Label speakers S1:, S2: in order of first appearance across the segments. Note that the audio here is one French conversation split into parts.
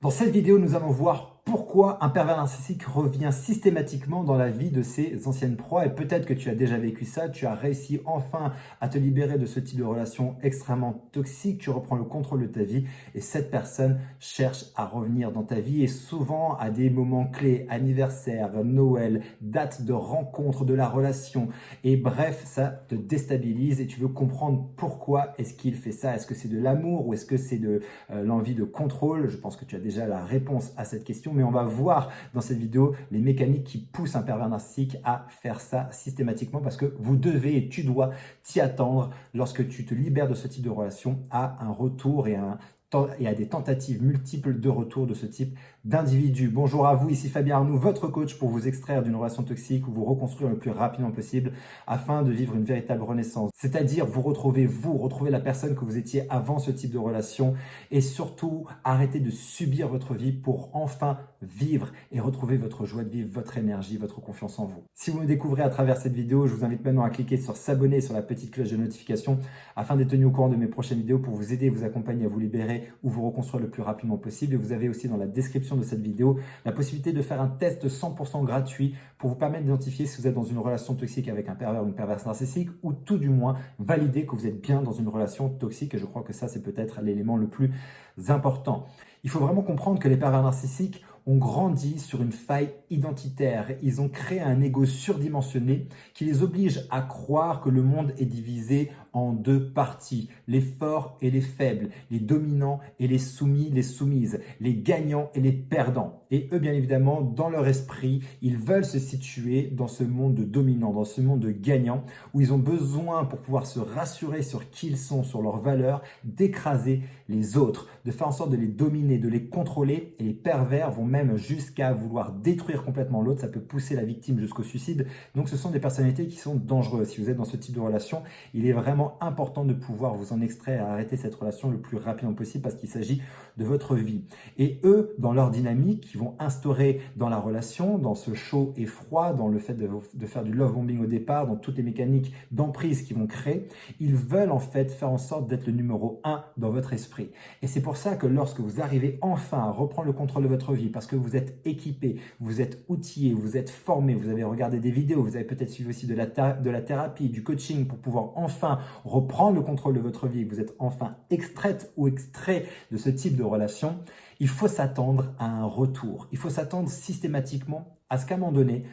S1: Dans cette vidéo, nous allons voir pourquoi un pervers narcissique revient systématiquement dans la vie de ses anciennes proies. Et peut-être que tu as déjà vécu ça, tu as réussi enfin à te libérer de ce type de relation extrêmement toxique, tu reprends le contrôle de ta vie et cette personne cherche à revenir dans ta vie et souvent à des moments clés, anniversaire, Noël, date de rencontre de la relation. Et bref, ça te déstabilise et tu veux comprendre pourquoi est-ce qu'il fait ça. Est-ce que c'est de l'amour ou est-ce que c'est de l'envie de contrôle? Je pense que tu as déjà la réponse à cette question, mais on va voir dans cette vidéo les mécaniques qui poussent un pervers narcissique à faire ça systématiquement parce que vous devez et tu dois t'y attendre lorsque tu te libères de ce type de relation à un retour et à des tentatives multiples de retour de ce type d'individu. Bonjour à vous, ici Fabien Arnoux, votre coach pour vous extraire d'une relation toxique ou vous reconstruire le plus rapidement possible afin de vivre une véritable renaissance. C'est-à-dire vous, retrouver la personne que vous étiez avant ce type de relation et surtout arrêter de subir votre vie pour enfin vivre et retrouver votre joie de vivre, votre énergie, votre confiance en vous. Si vous me découvrez à travers cette vidéo, je vous invite maintenant à cliquer sur s'abonner sur la petite cloche de notification afin d'être tenu au courant de mes prochaines vidéos pour vous aider et vous accompagner à vous libérer ou vous reconstruire le plus rapidement possible. Et vous avez aussi dans la description de cette vidéo la possibilité de faire un test 100% gratuit pour vous permettre d'identifier si vous êtes dans une relation toxique avec un pervers ou une perverse narcissique ou tout du moins valider que vous êtes bien dans une relation toxique. Et je crois que ça, c'est peut-être l'élément le plus important. Il faut vraiment comprendre que les pervers narcissiques ont grandi sur une faille identitaire. Ils ont créé un ego surdimensionné qui les oblige à croire que le monde est divisé en deux parties, les forts et les faibles, les dominants et les soumis, les soumises, les gagnants et les perdants. Et eux, bien évidemment, dans leur esprit, ils veulent se situer dans ce monde de dominants, dans ce monde de gagnants, où ils ont besoin, pour pouvoir se rassurer sur qui ils sont, sur leurs valeurs, d'écraser les autres, de faire en sorte de les dominer, de les contrôler. Et les pervers vont même jusqu'à vouloir détruire complètement l'autre. Ça peut pousser la victime jusqu'au suicide. Donc ce sont des personnalités qui sont dangereuses. Si vous êtes dans ce type de relation, il est vraiment important de pouvoir vous en extraire et arrêter cette relation le plus rapidement possible parce qu'il s'agit de votre vie. Et eux, dans leur dynamique, ils vont instaurer dans la relation, dans ce chaud et froid, dans le fait de faire du love bombing au départ, dans toutes les mécaniques d'emprise qu'ils vont créer, ils veulent en fait faire en sorte d'être le numéro 1 dans votre esprit. Et c'est pour ça que lorsque vous arrivez enfin à reprendre le contrôle de votre vie, parce que vous êtes équipé, vous êtes outillé, vous êtes formé, vous avez regardé des vidéos, vous avez peut-être suivi aussi de la thérapie, du coaching pour pouvoir enfin reprendre le contrôle de votre vie, vous êtes enfin extraite ou extrait de ce type de relation, il faut s'attendre à un retour. Il faut s'attendre systématiquement à ce qu'à un moment donné,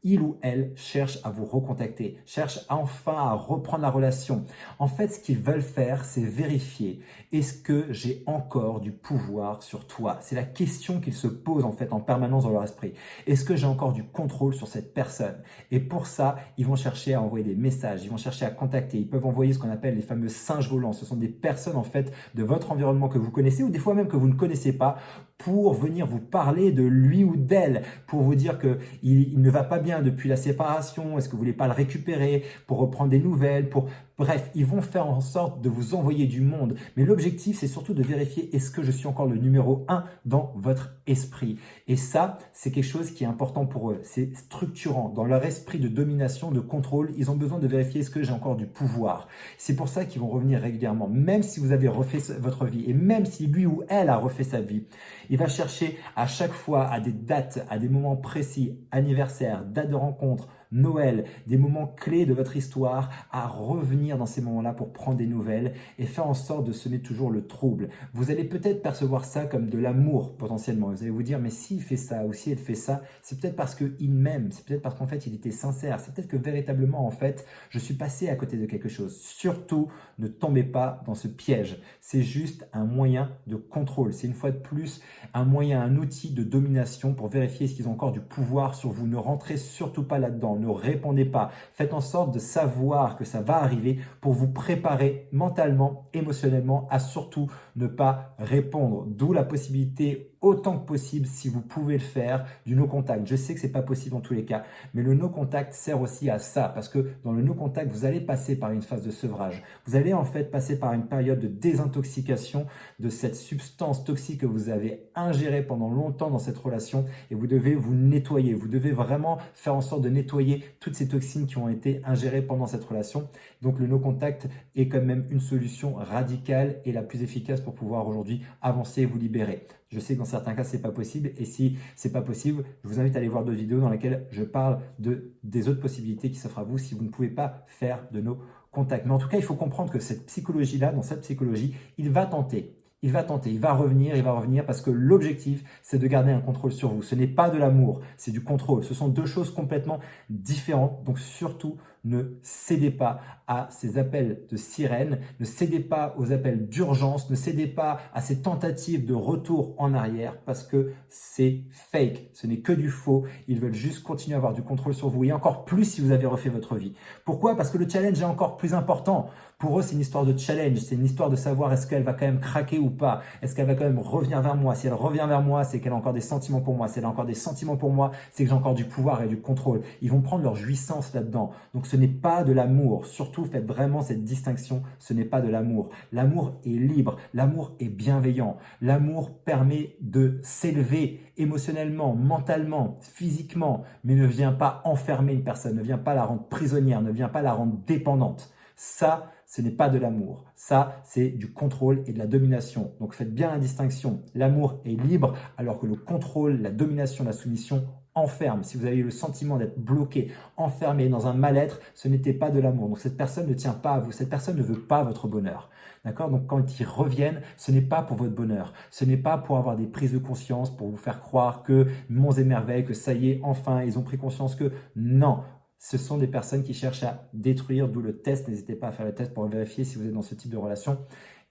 S1: il ou elle cherche à vous recontacter, cherche enfin à reprendre la relation. En fait, ce qu'ils veulent faire, c'est vérifier, est-ce que j'ai encore du pouvoir sur toi? C'est la question qu'ils se posent en fait en permanence dans leur esprit. Est-ce que j'ai encore du contrôle sur cette personne? Et pour ça, ils vont chercher à envoyer des messages, ils vont chercher à contacter, ils peuvent envoyer ce qu'on appelle les fameux singes volants. Ce sont des personnes en fait de votre environnement que vous connaissez ou des fois même que vous ne connaissez pas pour venir vous parler de lui ou d'elle, pour vous dire qu'il ne va pas bien depuis la séparation, est-ce que vous voulez pas le récupérer, pour reprendre des nouvelles, Bref, ils vont faire en sorte de vous envoyer du monde. Mais l'objectif, c'est surtout de vérifier est-ce que je suis encore le numéro 1 dans votre esprit. Et ça, c'est quelque chose qui est important pour eux. C'est structurant. Dans leur esprit de domination, de contrôle, ils ont besoin de vérifier est-ce que j'ai encore du pouvoir. C'est pour ça qu'ils vont revenir régulièrement. Même si vous avez refait votre vie et même si lui ou elle a refait sa vie, il va chercher à chaque fois à des dates, à des moments précis, anniversaire, date de rencontre, Noël, des moments clés de votre histoire, à revenir dans ces moments-là pour prendre des nouvelles et faire en sorte de semer toujours le trouble. Vous allez peut-être percevoir ça comme de l'amour potentiellement. Vous allez vous dire, mais s'il fait ça ou si elle fait ça, c'est peut-être parce qu'il m'aime, c'est peut-être parce qu'en fait il était sincère, c'est peut-être que véritablement en fait je suis passé à côté de quelque chose. Surtout, ne tombez pas dans ce piège. C'est juste un moyen de contrôle. C'est une fois de plus un moyen, un outil de domination pour vérifier est-ce qu'ils ont encore du pouvoir sur vous. Ne rentrez surtout pas là-dedans. Ne répondez pas. Faites en sorte de savoir que ça va arriver pour vous préparer mentalement, émotionnellement à surtout ne pas répondre. D'où la possibilité autant que possible, si vous pouvez le faire, du no contact. Je sais que c'est pas possible dans tous les cas, mais le no contact sert aussi à ça parce que dans le no contact, vous allez passer par une phase de sevrage. Vous allez en fait passer par une période de désintoxication de cette substance toxique que vous avez ingérée pendant longtemps dans cette relation et vous devez vous nettoyer. Vous devez vraiment faire en sorte de nettoyer toutes ces toxines qui ont été ingérées pendant cette relation. Donc le no contact est quand même une solution radicale et la plus efficace pour pouvoir aujourd'hui avancer et vous libérer. Je sais que dans certains cas, c'est pas possible. Et si c'est pas possible, je vous invite à aller voir d'autres vidéos dans lesquelles je parle des autres possibilités qui s'offrent à vous si vous ne pouvez pas faire de nos contacts. Mais en tout cas, il faut comprendre que cette psychologie-là, dans cette psychologie, il va tenter. Il va tenter, il va revenir parce que l'objectif, c'est de garder un contrôle sur vous. Ce n'est pas de l'amour, c'est du contrôle. Ce sont deux choses complètement différentes. Donc surtout, ne cédez pas à ces appels de sirène, ne cédez pas aux appels d'urgence, ne cédez pas à ces tentatives de retour en arrière parce que c'est fake, ce n'est que du faux. Ils veulent juste continuer à avoir du contrôle sur vous et encore plus si vous avez refait votre vie. Pourquoi? Parce que le challenge est encore plus important. Pour eux, c'est une histoire de challenge, c'est une histoire de savoir est-ce qu'elle va quand même craquer ou pas, est-ce qu'elle va quand même revenir vers moi. Si elle revient vers moi, c'est qu'elle a encore des sentiments pour moi. Si elle a encore des sentiments pour moi, c'est que j'ai encore du pouvoir et du contrôle. Ils vont prendre leur jouissance là-dedans. Donc ce n'est pas de l'amour. Surtout, faites vraiment cette distinction. Ce n'est pas de l'amour. L'amour est libre. L'amour est bienveillant. L'amour permet de s'élever émotionnellement, mentalement, physiquement, mais ne vient pas enfermer une personne, ne vient pas la rendre prisonnière, ne vient pas la rendre dépendante. Ça, ce n'est pas de l'amour. Ça, c'est du contrôle et de la domination. Donc faites bien la distinction. L'amour est libre, alors que le contrôle, la domination, la soumission enferme. Si vous avez le sentiment d'être bloqué, enfermé dans un mal-être, ce n'était pas de l'amour. Donc cette personne ne tient pas à vous. Cette personne ne veut pas votre bonheur. D'accord? Donc quand ils reviennent, ce n'est pas pour votre bonheur. Ce n'est pas pour avoir des prises de conscience, pour vous faire croire que monts et merveilles, que ça y est, enfin, ils ont pris conscience que non. Ce sont des personnes qui cherchent à détruire, d'où le test. N'hésitez pas à faire le test pour vérifier si vous êtes dans ce type de relation.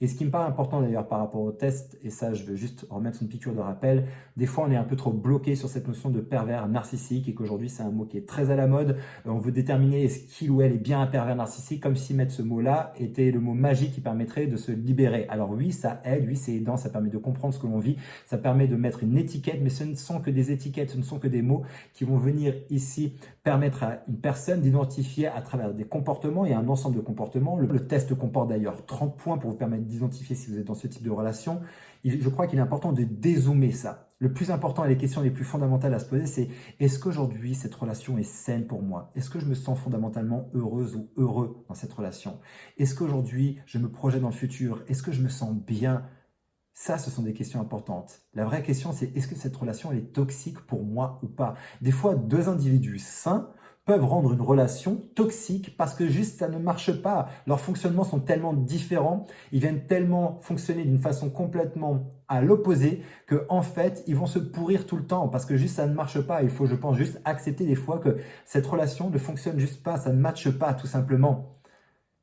S1: Et ce qui me paraît important d'ailleurs par rapport au test, et ça je veux juste remettre une piqûre de rappel, des fois on est un peu trop bloqué sur cette notion de pervers narcissique et qu'aujourd'hui c'est un mot qui est très à la mode. On veut déterminer est-ce qu'il ou elle est bien un pervers narcissique, comme si mettre ce mot-là était le mot magique qui permettrait de se libérer. Alors oui, ça aide, oui c'est aidant, ça permet de comprendre ce que l'on vit, ça permet de mettre une étiquette, mais ce ne sont que des étiquettes, ce ne sont que des mots qui vont venir ici permettre à une personne d'identifier à travers des comportements et un ensemble de comportements. Le test comporte d'ailleurs 30 points pour vous permettre d'identifier si vous êtes dans ce type de relation. Je crois qu'il est important de dézoomer ça. Le plus important et les questions les plus fondamentales à se poser, c'est est-ce qu'aujourd'hui cette relation est saine pour moi? Est-ce que je me sens fondamentalement heureuse ou heureux dans cette relation? Est-ce qu'aujourd'hui je me projette dans le futur? Est-ce que je me sens bien? Ça, ce sont des questions importantes. La vraie question, c'est est-ce que cette relation elle est toxique pour moi ou pas? Des fois, deux individus sains peuvent rendre une relation toxique parce que juste ça ne marche pas. Leurs fonctionnements sont tellement différents, ils viennent tellement fonctionner d'une façon complètement à l'opposé que en fait, ils vont se pourrir tout le temps parce que juste ça ne marche pas. Il faut, je pense, juste accepter des fois que cette relation ne fonctionne juste pas, ça ne matche pas tout simplement.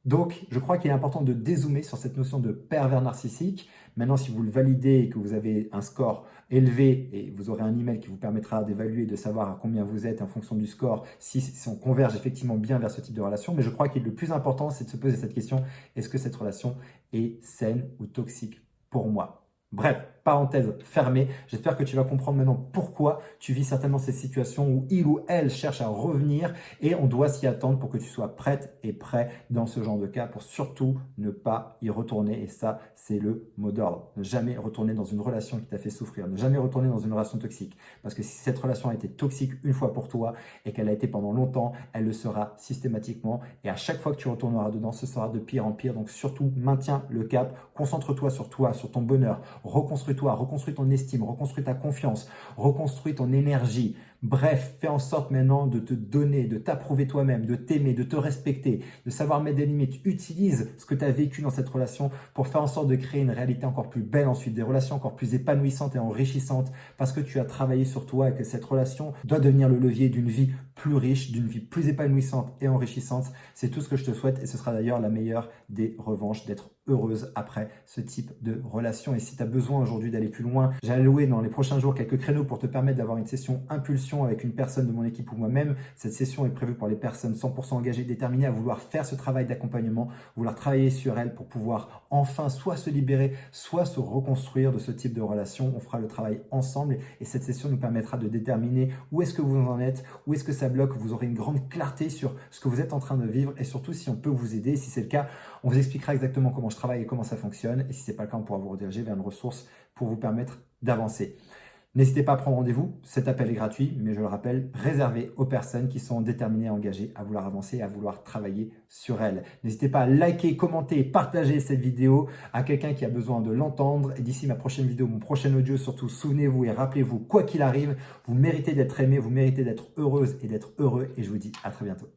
S1: Donc, je crois qu'il est important de dézoomer sur cette notion de pervers narcissique. Maintenant, si vous le validez et que vous avez un score élevé, et vous aurez un email qui vous permettra d'évaluer, de savoir à combien vous êtes en fonction du score, si on converge effectivement bien vers ce type de relation. Mais je crois que le plus important, c'est de se poser cette question, est-ce que cette relation est saine ou toxique pour moi? Bref, parenthèse fermée. J'espère que tu vas comprendre maintenant pourquoi tu vis certainement ces situations où il ou elle cherche à revenir et on doit s'y attendre pour que tu sois prête et prêt dans ce genre de cas pour surtout ne pas y retourner. Et ça, c'est le mot d'ordre. Ne jamais retourner dans une relation qui t'a fait souffrir. Ne jamais retourner dans une relation toxique. Parce que si cette relation a été toxique une fois pour toi et qu'elle a été pendant longtemps, elle le sera systématiquement. Et à chaque fois que tu retourneras dedans, ce sera de pire en pire. Donc surtout, maintiens le cap. Concentre-toi, sur ton bonheur. Reconstruis-toi, reconstruis ton estime, reconstruis ta confiance, reconstruis ton énergie. Bref, fais en sorte maintenant de te donner, de t'approuver toi-même, de t'aimer, de te respecter, de savoir mettre des limites. Utilise ce que tu as vécu dans cette relation pour faire en sorte de créer une réalité encore plus belle ensuite, des relations encore plus épanouissantes et enrichissantes parce que tu as travaillé sur toi et que cette relation doit devenir le levier d'une vie plus riche, d'une vie plus épanouissante et enrichissante. C'est tout ce que je te souhaite et ce sera d'ailleurs la meilleure des revanches d'être heureuse après ce type de relation. Et si tu as besoin aujourd'hui d'aller plus loin, j'ai alloué dans les prochains jours quelques créneaux pour te permettre d'avoir une session impulsion avec une personne de mon équipe ou moi-même. Cette session est prévue pour les personnes 100% engagées, déterminées à vouloir faire ce travail d'accompagnement, vouloir travailler sur elles pour pouvoir enfin soit se libérer, soit se reconstruire de ce type de relation. On fera le travail ensemble et cette session nous permettra de déterminer où est-ce que vous en êtes, où est-ce que ça bloque. Vous aurez une grande clarté sur ce que vous êtes en train de vivre et surtout si on peut vous aider. Si c'est le cas, on vous expliquera exactement comment je travaille et comment ça fonctionne. Et si ce n'est pas le cas, on pourra vous rediriger vers une ressource pour vous permettre d'avancer. N'hésitez pas à prendre rendez-vous, cet appel est gratuit, mais je le rappelle, réservé aux personnes qui sont déterminées, engagées à vouloir avancer, à vouloir travailler sur elles. N'hésitez pas à liker, commenter et partager cette vidéo à quelqu'un qui a besoin de l'entendre. Et d'ici ma prochaine vidéo, mon prochain audio, surtout souvenez-vous et rappelez-vous, quoi qu'il arrive, vous méritez d'être aimé, vous méritez d'être heureuse et d'être heureux. Et je vous dis à très bientôt.